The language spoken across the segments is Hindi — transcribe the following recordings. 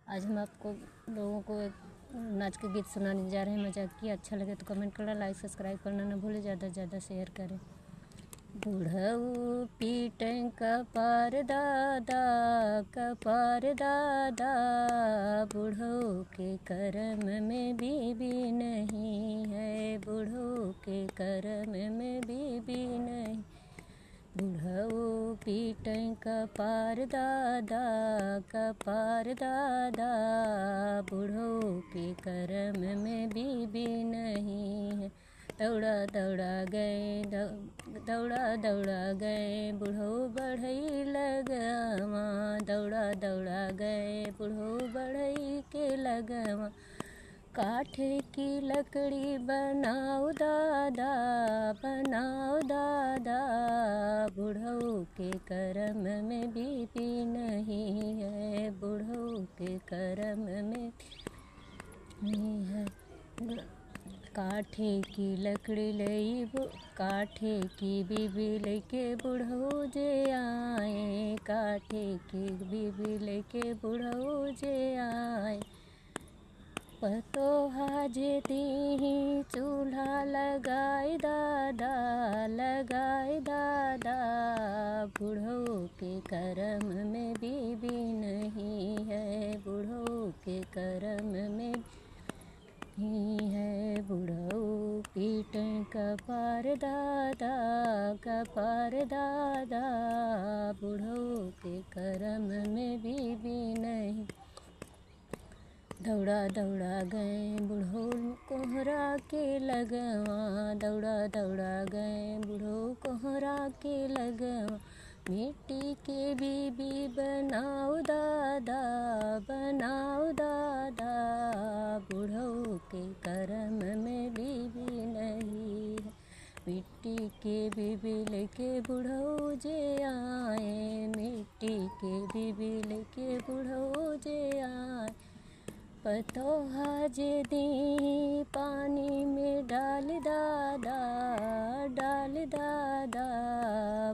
आज हम आपको लोगों को एक नाच के गीत सुनाने जा रहे हैं। मजाकिया अच्छा लगे तो कमेंट करना, लाइक सब्सक्राइब करना ना भूले, ज़्यादा से ज़्यादा शेयर करें। बुढ़ऊ पीटें कपार दादा, कपार दादा, बुढ़ऊ के करम में बीबी नहीं है, बुढ़ऊ के करम में बीबी नहीं। बुढ़ऊ पीटें कपार दादा, कपार दादा, बुढ़ऊ के करम में बीबी नहीं है। दौड़ा दौड़ा गए, दौड़ा दौड़ा गए, बुढ़ऊ बढ़ई लगवा, दौड़ा दौड़ा गए, बुढ़ऊ बढ़ई के लगवा। काठे की लकड़ी बनाओ दादा, बनाओ दादा, बुढ़ऊ के करम में बीबी नहीं है, बुढ़ऊ के करम में नहीं है। काठे की लकड़ी लई, काठे की बीबी लेके बुढ़ऊ जे आए, काठे की बीबी लेके बुढ़ऊ जे आए। पतो हाजे दी चूल्हा लगाए दादा, लगाए दादा, बुढ़ऊ के करम में बीबी नहीं है, बुढ़ऊ के करम में नहीं है। बुढ़ऊ पीटें कपार दादा, कपार दादा, बुढ़ऊ के करम में बीबी नहीं। दौड़ा दौड़ा गए बुढ़ऊ कोहरा के लगवा, दौड़ा दौड़ा गए बुढ़ऊ कोहरा के लगवा। मिट्टी के बीबी बनाओ दादा, बनाओ दादा, बुढ़ऊ के करम में बीबी नहीं है। मिट्टी के बीबी लेके बुढ़ऊ जे आए, मिट्टी के बीबी लेके बुढ़ऊ जे आए। पतो हाजे दी पानी में डाल दादा, डाल दादा,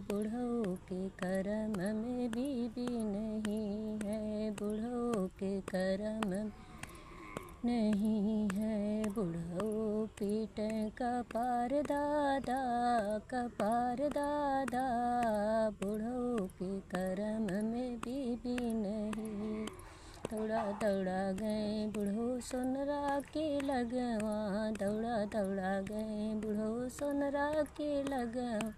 बुढ़ऊ के करम में बीबी नहीं है, बुढ़ऊ के करम नहीं है। बुढ़ऊ पीटें कपार दादा, कपार दादा, बुढ़ऊ के करम में बीबी नहीं। दौड़ा दौड़ा गए बुढ़ऊ सोनरा के लगवा, दौड़ा दौड़ा गए बुढ़ऊ सोनरा के लगवा।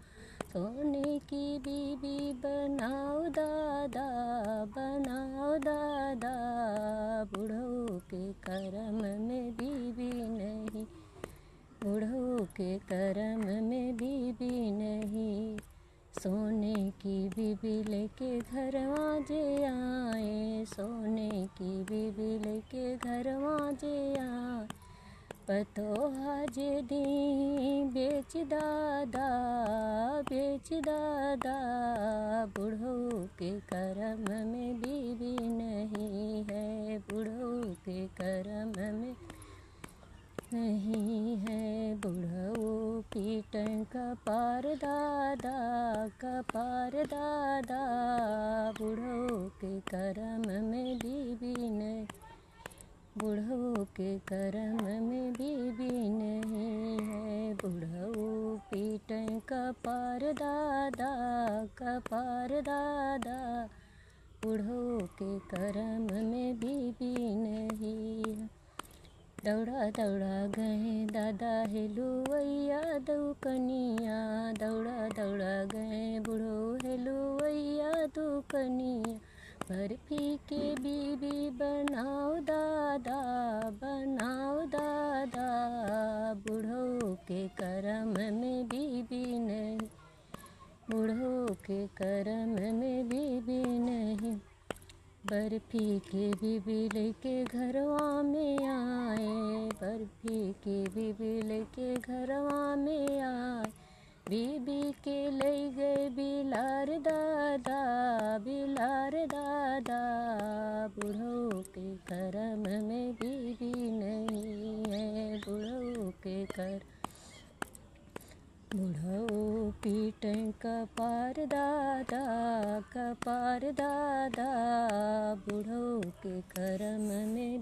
सोने की बीबी बनाओ दादा, बनाओ दादा, बुढ़ऊ के करम में बीबी नहीं, बुढ़ऊ के करम में बीबी नहीं। सोने की बीबी लेके घरवा जे आए, सोने की बीबी लेके घरवा जे आए। पतो हाजे दी बेच दादा, बेच दादा, बुढ़ऊ के करम में बीबी नहीं है, बुढ़ऊ के करम में नहीं है। बुढ़ऊ पीटें कपार दादा, कपार दादा, बुढ़ऊ के करम में बीबी नहीं, बुढ़ऊ के करम में बीबी नहीं है। बुढ़ऊ पीटें कपार दादा, कपार दादा, बुढ़ऊ के करम में बीबी नहीं है। दौड़ा दौड़ा गए दादा हेलुवैया दुकनिया, दौड़ा दौड़ा गए बुढ़ऊ हेलुवैया दुकनिया। बर्फी के बीबी बनाओ दादा, बनाओ दादा, बुढ़ऊ के करम में बीबी नहीं, बुढ़ऊ के करम में बीबी नहीं। बर्फी के बीबी लेके घरवा में आए, बर्फी के बीबी लेके घरवा में आए। बीबी के ले गए बिलार दादा, बिलार दादा, बुढ़ऊ के करम में बीबी नहीं है, बुढ़ऊ के कर बुढ़ऊ पीटें कपार दादा, कपार दादा, बुढ़ऊ के करम में